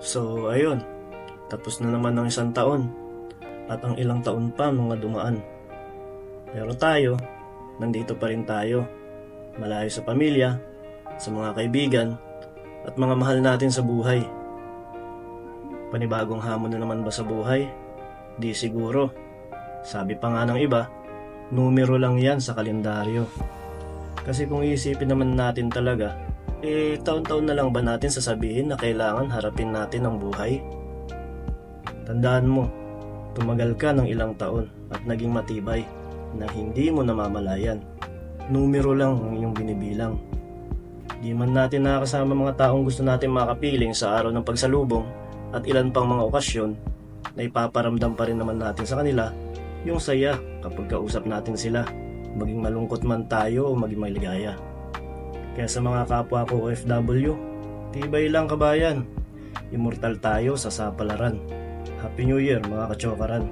So ayun, tapos na naman ng isang taon at ang ilang taon pa mga dumaan. Pero tayo, nandito pa rin tayo, malayo sa pamilya, sa mga kaibigan, at mga mahal natin sa buhay. Panibagong hamon na naman ba sa buhay? Di siguro. Sabi pa nga ng iba, numero lang yan sa kalendaryo. Kasi kung iisipin naman natin talaga, taon-taon na lang ba natin sasabihin na kailangan harapin natin ang buhay? Tandaan mo, tumagal ka ng ilang taon at naging matibay na hindi mo namamalayan. Numero lang ang iyong binibilang. Di man natin nakakasama mga taong gusto natin makapiling sa araw ng pagsalubong at ilan pang mga okasyon na ipaparamdam pa rin naman natin sa kanila yung saya kapag kausap natin sila, maging malungkot man tayo o maging maligaya. Kaya sa mga kapwa ko OFW, tibay lang kabayan. Immortal tayo sa sapalaran. Happy New Year mga kachokaran.